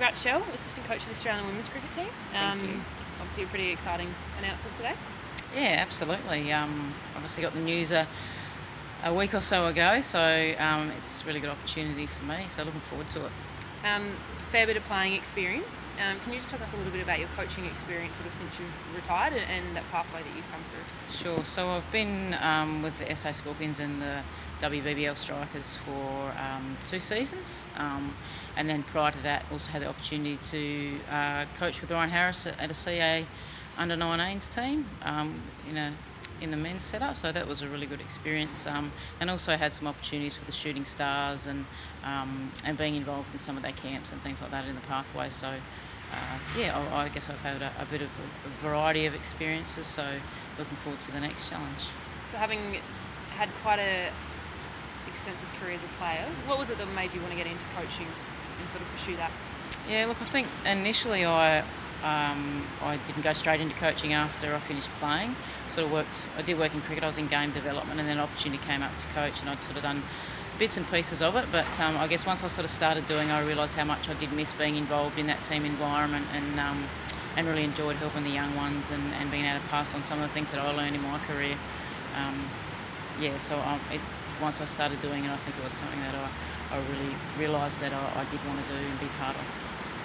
congrats, Shell, assistant coach of the Australian women's cricket team. Thank you. Obviously a pretty exciting announcement today. Yeah, absolutely. Obviously got the news a week or so ago, so it's a really good opportunity for me, so looking forward to it. Fair bit of playing experience. Can you just talk us a little bit about your coaching experience sort of since you've retired and that pathway that you've come through? Sure. So I've been with the SA Scorpions and the WBBL Strikers for 2 seasons, and then prior to that also had the opportunity to coach with Ryan Harris at a CA under-19s team in the men's setup, so that was a really good experience, and also had some opportunities with the Shooting Stars and being involved in some of their camps and things like that in the pathway. So I guess I've had a bit of a variety of experiences, so looking forward to the next challenge. So having had quite a extensive career as a player, what was it that made you want to get into coaching and sort of pursue that? Yeah, look, I think initially I didn't go straight into coaching after I finished playing. I did work in cricket, I was in game development, and then an opportunity came up to coach, and I'd sort of done bits and pieces of it, but I guess once I sort of started doing it, I realised how much I did miss being involved in that team environment, and really enjoyed helping the young ones and being able to pass on some of the things that I learned in my career. Once I started doing it, I think it was something that I really realised that I did want to do and be part of.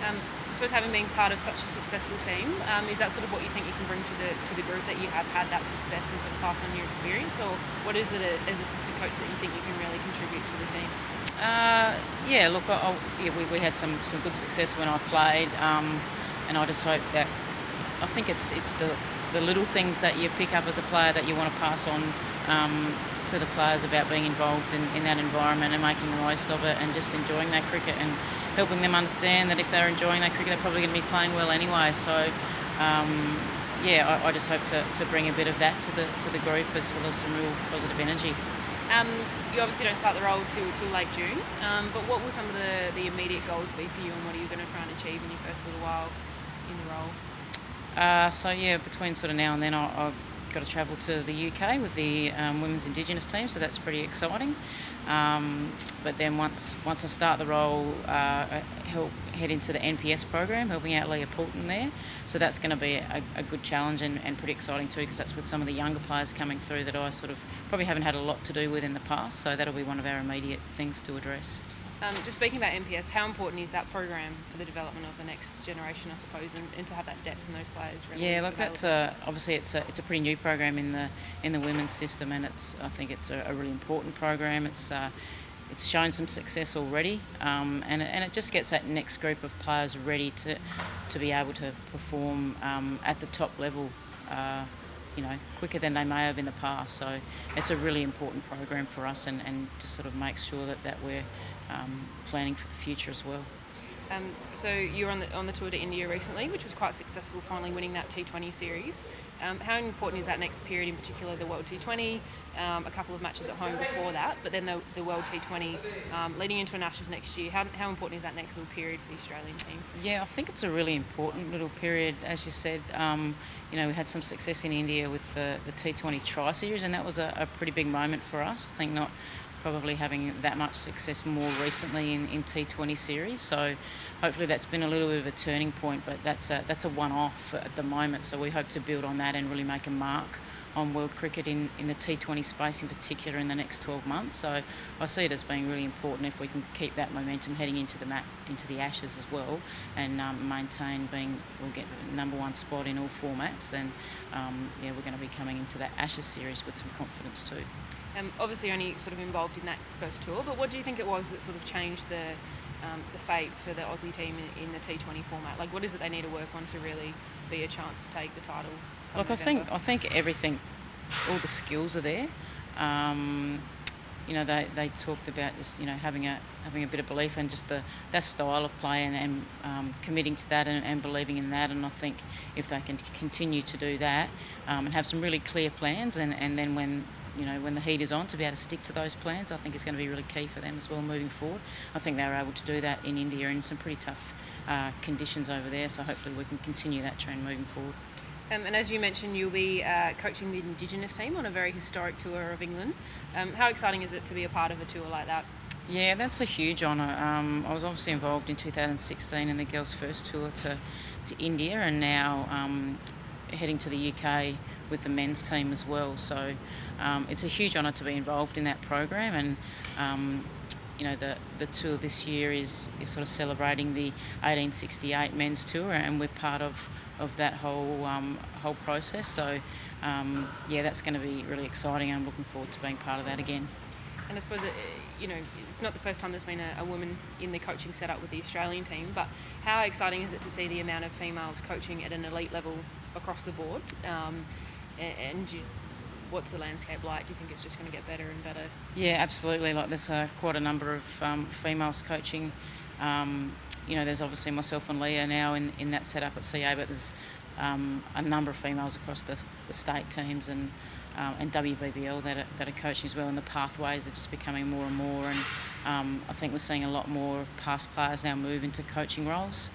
I suppose having been part of such a successful team, is that sort of what you think you can bring to the group, that you have had that success and sort of pass on your experience, or what is it as assistant coach that you think you can really contribute to the team? We had some good success when I played, and I just hope that I think it's the little things that you pick up as a player that you want to pass on to the players about being involved in that environment and making the most of it and just enjoying their cricket and helping them understand that if they're enjoying their cricket, they're probably going to be playing well anyway. So, I just hope to bring a bit of that to the group, as well as some real positive energy. You obviously don't start the role till late June, but what will some of the immediate goals be for you, and what are you going to try and achieve in your first little while in the role? Between sort of now and then I've got to travel to the UK with the women's Indigenous team, so that's pretty exciting. But then once I start the role, help head into the NPS program, helping out Leah Poulton there. So that's going to be a good challenge and pretty exciting too, because that's with some of the younger players coming through that I sort of probably haven't had a lot to do with in the past. So that'll be one of our immediate things to address. Just speaking about NPS, how important is that program for the development of the next generation, I suppose, and to have that depth in those players? Yeah, look, that's obviously it's a pretty new program in the women's system, and I think it's a really important program. It's shown some success already, and it just gets that next group of players ready to be able to perform at the top level. Quicker than they may have in the past. So it's a really important program for us, and just sort of makes sure that we're planning for the future as well. So you were on the tour to India recently, which was quite successful, finally winning that T20 series. How important is that next period, in particular the World T20, a couple of matches at home before that, but then the World T20 leading into an Ashes next year? How important is that next little period for the Australian team? Yeah, I think it's a really important little period. As you said, we had some success in India with the T20 Tri-Series, and that was a pretty big moment for us. I think not probably having that much success more recently in T20 series, so hopefully that's been a little bit of a turning point, but that's a one-off at the moment, so we hope to build on that and really make a mark on world cricket in the T20 space in particular in the next 12 months. So I see it as being really important if we can keep that momentum heading into the Ashes as well, and maintain we'll get the number one spot in all formats, then we're going to be coming into that Ashes series with some confidence too. Obviously only sort of involved in that first tour, but what do you think it was that sort of changed the fate for the Aussie team in the T20 format? Like, what is it they need to work on to really be a chance to take the title? Look, I think everything, all the skills are there. They talked about just having a bit of belief in just that style of play and committing to that and believing in that. And I think if they can continue to do that and have some really clear plans, and then when the heat is on, to be able to stick to those plans, I think is going to be really key for them as well moving forward. I think they were able to do that in India in some pretty tough conditions over there, so hopefully we can continue that trend moving forward. And as you mentioned, you'll be coaching the Indigenous team on a very historic tour of England. How exciting is it to be a part of a tour like that? Yeah, that's a huge honour. I was obviously involved in 2016 in the girls' first tour to India, and now heading to the UK with the men's team as well. So it's a huge honour to be involved in that program, and the tour this year is sort of celebrating the 1868 men's tour, and we're part of that whole process. So yeah, that's going to be really exciting. I'm looking forward to being part of that again. And I suppose, it's not the first time there's been a woman in the coaching setup with the Australian team, but how exciting is it to see the amount of females coaching at an elite level across the board? What's the landscape like? Do you think it's just going to get better and better? Yeah, absolutely. Like, there's quite a number of females coaching. There's obviously myself and Leah now in that setup at CA, but there's a number of females across the state teams and WBBL that are coaching as well, and the pathways are just becoming more and more, and I think we're seeing a lot more past players now move into coaching roles.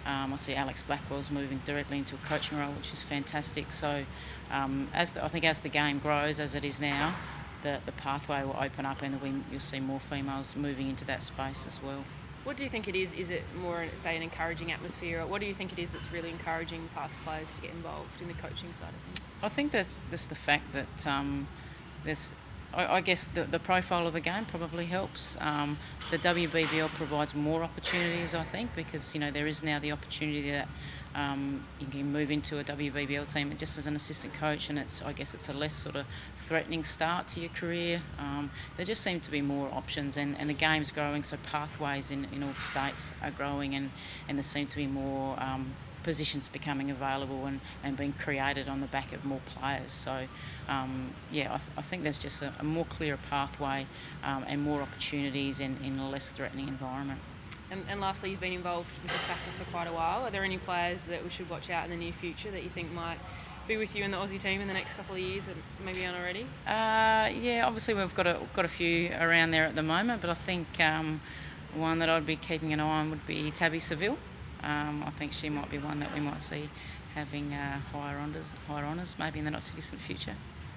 I see Alex Blackwell's moving directly into a coaching role, which is fantastic. So I think as the game grows, as it is now, the pathway will open up, and you'll see more females moving into that space as well. What do you think it is? Is it more, say, an encouraging atmosphere, or what do you think it is that's really encouraging past players to get involved in the coaching side of things? I think that's just the fact that I guess the profile of the game probably helps. The WBBL provides more opportunities, I think, because there is now the opportunity that you can move into a WBBL team just as an assistant coach, and I guess it's a less sort of threatening start to your career. There just seem to be more options, and the game's growing, so pathways in all the states are growing, and there seem to be more positions becoming available and being created on the back of more players. So I think there's just a more clearer pathway and more opportunities in a less threatening environment. And lastly, you've been involved with the SACA for quite a while. Are there any players that we should watch out in the near future that you think might be with you in the Aussie team in the next couple of years that maybe aren't already? Yeah, obviously we've got a few around there at the moment, but I think one that I'd be keeping an eye on would be Tabby Seville. I think she might be one that we might see having higher honours maybe in the not too distant future.